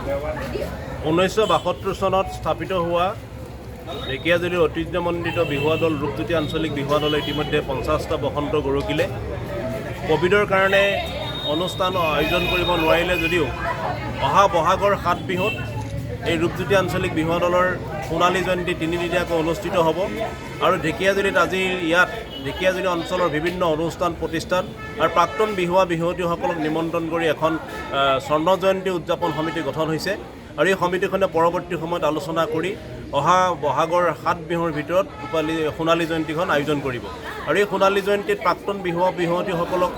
1972 চনত স্থাপিত হোৱা ঢেকীয়াজুলিৰ ঐতিহ্যমণ্ডিত বিহুৱা দল ৰূপজ্যোতি আঞ্চলিক বিহুৱা দলে ইতিমধ্যে 50টা বসন্ত গৰকিলে। কোভিডৰ কাৰণে অনুষ্ঠান আয়োজন কৰিব নোৱাৰিলে যদিও অহা বহাগৰ 7 বিহুত এই ৰূপজ্যোতি আঞ্চলিক বিহুৱা দলৰ সোণালী জয়ন্তী 3 দিনীয়াকৈ অনুষ্ঠিত হ'ব আৰু ঢেকীয়াজুলিত আজি ইয়াত ঢেকীয়াজুলি অঞ্চলৰ বিভিন্ন অনুষ্ঠান প্ৰতিষ্ঠান আৰু প্ৰাক্তন বিহুৱা বিহুৱতীসকলক নিমন্ত্ৰণ কৰি এখন স্বৰ্ণ জয়ন্তী উদযাপন সমিতি গঠন হৈছে আৰু এই সমিতিখনে পৰৱৰ্তী সময়ত আলোচনা কৰি অহা বহাগৰ 7 বিহুৰ ভিতৰত সোণালী জয়ন্তীখন আয়োজন কৰিব আৰু এই সোণালী জয়ন্তীত প্ৰাক্তন বিহুৱা বিহুৱতীসকলক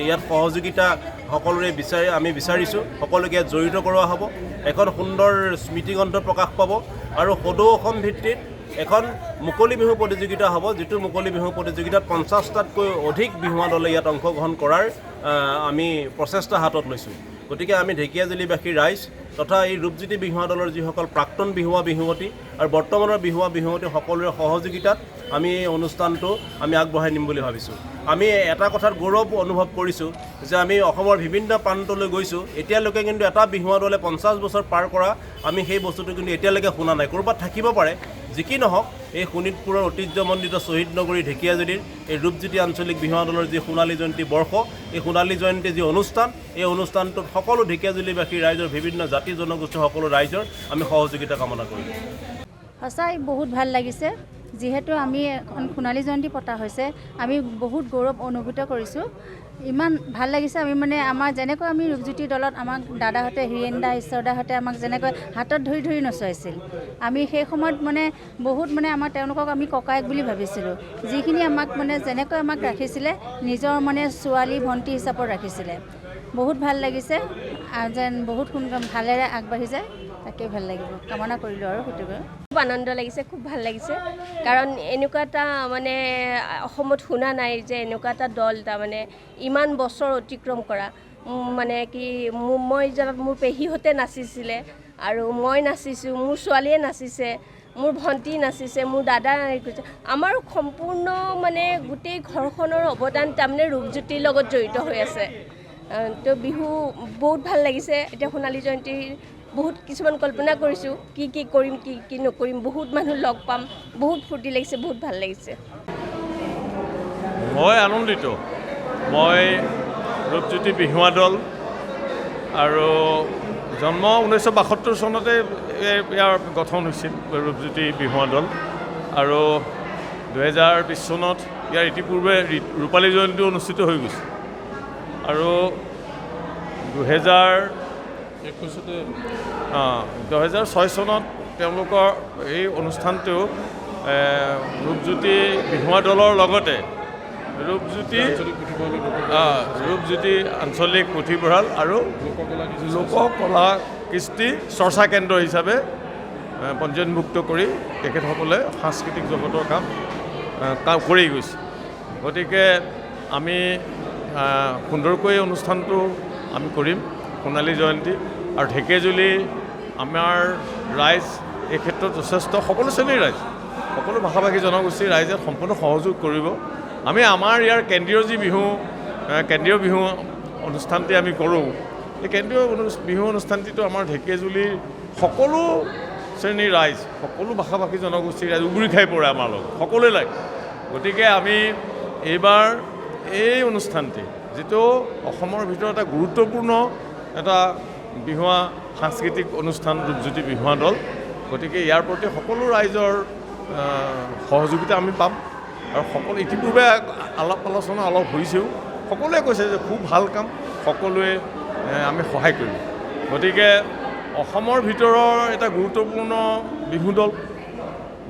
ইয়াত সহযোগিতা সকলোৰে আমি বিচাৰিছোঁ, সকলোকে ইয়াত জড়িত কৰোৱা হ'ব। এখন সুন্দৰ স্মৃতিগ্ৰন্থ প্ৰকাশ পাব আৰু সদৌ অসম ভিত্তিত এখন মুকলি বিহু প্ৰতিযোগিতা হ'ব, যিটো মুকলি বিহু প্ৰতিযোগিতাত 50টাতকৈ অধিক বিহুৱা দলে ইয়াত অংশগ্ৰহণ কৰাৰ আমি প্ৰচেষ্টা হাতত লৈছোঁ। গতিকে আমি ঢেকীয়াজুলিবাসী ৰাইজ তথা এই ৰূপজ্যোতি বিহুৱা দলৰ যিসকল প্ৰাক্তন বিহুৱা বিহুৱতী আৰু বৰ্তমানৰ বিহুৱা বিহুৱতী সকলোৰে সহযোগিতাত আমি এই অনুষ্ঠানটো আমি আগবঢ়াই নিম বুলি ভাবিছোঁ। আমি এটা কথাত গৌৰৱ অনুভৱ কৰিছোঁ যে আমি অসমৰ বিভিন্ন প্ৰান্তলৈ গৈছোঁ, এতিয়ালৈকে কিন্তু এটা বিহুৱা দলে 50 বছৰ পাৰ কৰা আমি সেই বস্তুটো কিন্তু এতিয়ালৈকে শুনা নাই। ক'ৰবাত থাকিব পাৰে, যি কি নহওক এই শোণিতপুৰৰ ঐতিহ্যমণ্ডিত শ্বহীদ নগৰী ঢেকীয়াজুলিৰ এই ৰূপজ্যোতি আঞ্চলিক বিহুৱা দলৰ যি সোণালী জয়ন্তী বৰ্ষ, এই সোণালী জয়ন্তী যি অনুষ্ঠান, এই অনুষ্ঠানটোত সকলো ঢেকীয়াজুলিবাসী ৰাইজৰ বিভিন্ন জাতি জনগোষ্ঠীৰ সকলো ৰাইজৰ আমি সহযোগিতা কামনা কৰিলোঁ। সঁচাই বহুত ভাল লাগিছে। যিহেতু আমি এখন সোণালী জয়ন্তী পতা হৈছে, আমি বহুত গৌৰৱ অনুভূত কৰিছোঁ। ইমান ভাল লাগিছে। আমি আমাৰ যেনেকৈ আমি ৰূপজ্যোতি দলত আমাক দাদাহঁতে হীৰেণ দা ঈশ্বৰদাহঁতে আমাক যেনেকৈ হাতত ধৰি ধৰি নচুৱাইছিল, আমি সেই সময়ত বহুত আমাৰ তেওঁলোকক আমি ককায়েক বুলি ভাবিছিলোঁ। যিখিনি আমাক যেনেকৈ আমাক ৰাখিছিলে নিজৰ ছোৱালী ভণ্টি হিচাপত ৰাখিছিলে। বহুত ভাল লাগিছে, যেন বহুত ভালেৰে আগবাঢ়ি যায়, তাকে ভাল লাগিব কামনা কৰিলোঁ আৰু সেইটোকে খুব আনন্দ লাগিছে, খুব ভাল লাগিছে। কাৰণ এনেকুৱা এটা অসমত শুনা নাই যে এনেকুৱা এটা দল ইমান বছৰ অতিক্ৰম কৰা। মই জনাত মোৰ পেহীহঁতে নাচিছিলে আৰু মই নাচিছোঁ, মোৰ ছোৱালীয়ে নাচিছে, মোৰ ভণ্টি নাচিছে, মোৰ দাদা নাচিছে। আমাৰ সম্পূৰ্ণ গোটেই ঘৰখনৰ অৱদান ৰূপজ্যোতিৰ লগত জড়িত হৈ আছে। তো বিহু বহুত ভাল লাগিছে। এতিয়া সোণালী জয়ন্তীৰ বহুত কিছুমান কল্পনা কৰিছোঁ, কি কৰিম কি নকৰিম, বহুত মানুহ লগ পাম, বহুত ফূৰ্তি লাগিছে, বহুত ভাল লাগিছে। মই আনন্দিত। মই ৰূপজ্যোতি বিহুৱা দল আৰু জন্ম 1972 চনতে ইয়াৰ গঠন হৈছিল ৰূপজ্যোতি বিহুৱা দল আৰু 2020 চনত ইয়াৰ ইতিপূৰ্বে ৰূপালী জয়ন্তী অনুষ্ঠিত হৈ গৈছে আৰু 2006 চনত তেওঁলোকৰ এই অনুষ্ঠানটো ৰূপজ্যোতি বিহুৱা দলৰ লগতে ৰূপজ্যোতি আঞ্চলিক পুথিভঁৰাল আৰু লোককলা কৃষ্টি চৰ্চা কেন্দ্ৰ হিচাপে পঞ্জীয়নভুক্ত কৰি তেখেতসকলে সাংস্কৃতিক জগতৰ কাম কৰি গৈছে। গতিকে আমি সুন্দৰকৈ অনুষ্ঠানটো আমি কৰিম সোণালী জয়ন্তী আৰু ঢেকীয়াজুলি আমাৰ ৰাইজ এই ক্ষেত্ৰত যথেষ্ট সকলো শ্ৰেণীৰ ৰাইজ, সকলো ভাষাভাষী জনগোষ্ঠীৰ ৰাইজে সম্পূৰ্ণ সহযোগ কৰিব। আমি আমাৰ ইয়াৰ কেন্দ্ৰীয় বিহু অনুষ্ঠানটি আমি কৰোঁ। এই কেন্দ্ৰীয় বিহু অনুষ্ঠানটিতো আমাৰ ঢেকীয়াজুলিৰ সকলো শ্ৰেণীৰ ৰাইজ, সকলো ভাষাভাষী জনগোষ্ঠীৰ ৰাইজ উগুৰি খাই পৰে আমাৰ লগত, সকলোৱে লাগে। গতিকে আমি এইবাৰ এই অনুষ্ঠানটি যিটো অসমৰ ভিতৰত এটা গুৰুত্বপূৰ্ণ এটা বিহুৱা সাংস্কৃতিক অনুষ্ঠান ৰূপজ্যোতি বিহুৱা দল, গতিকে ইয়াৰ প্ৰতি সকলো ৰাইজৰ সহযোগিতা আমি পাম আৰু সকলো ইতিপূৰ্বে আলোচনা অলপ হৈছেও, সকলোৱে কৈছে যে খুব ভাল কাম, সকলোৱে আমি সহায় কৰিম। গতিকে অসমৰ ভিতৰৰ এটা গুৰুত্বপূৰ্ণ বিহু দল,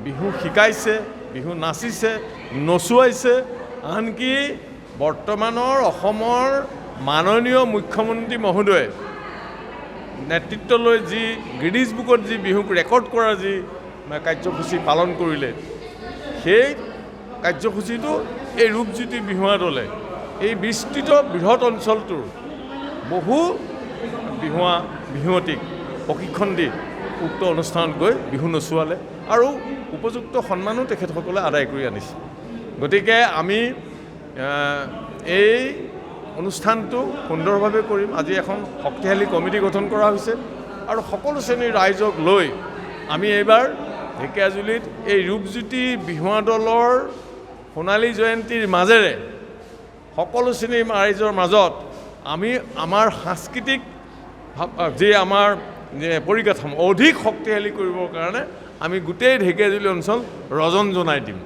বিহু শিকাইছে, বিহু নাচিছে, নচুৱাইছে, আনকি বৰ্তমানৰ অসমৰ মাননীয় মুখ্যমন্ত্ৰী মহোদয়ে নেতৃত্ব লৈ যি গিনিজ বুকত যি বিহুক ৰেকৰ্ড কৰাৰ যি কাৰ্যসূচী পালন কৰিলে, সেই কাৰ্যসূচীটো এই ৰূপজ্যোতি বিহুৱা দলে এই বিস্তৃত বৃহৎ অঞ্চলটোৰ বহু বিহুৱতীক প্ৰশিক্ষণ দি উক্ত অনুষ্ঠানত গৈ বিহু নচুৱালে আৰু উপযুক্ত সন্মানো তেখেতসকলে আদায় কৰি আনিছে। গতিকে আমি এই অনুষ্ঠানটো সুন্দৰভাৱে কৰিম। আজি এখন শক্তিশালী কমিটি গঠন কৰা হৈছে আৰু সকলো শ্ৰেণীৰ ৰাইজক লৈ আমি এইবাৰ ঢেকীয়াজুলিত এই ৰূপজ্যোতি বিহুৱা দলৰ সোণালী জয়ন্তীৰ মাজেৰে সকলো শ্ৰেণীৰ ৰাইজৰ মাজত আমি আমাৰ সাংস্কৃতিক যি আমাৰ পৰিকাঠামো অধিক শক্তিশালী কৰিবৰ কাৰণে আমি গোটেই ঢেকীয়াজুলি অঞ্চল ৰজন জনাই দিম।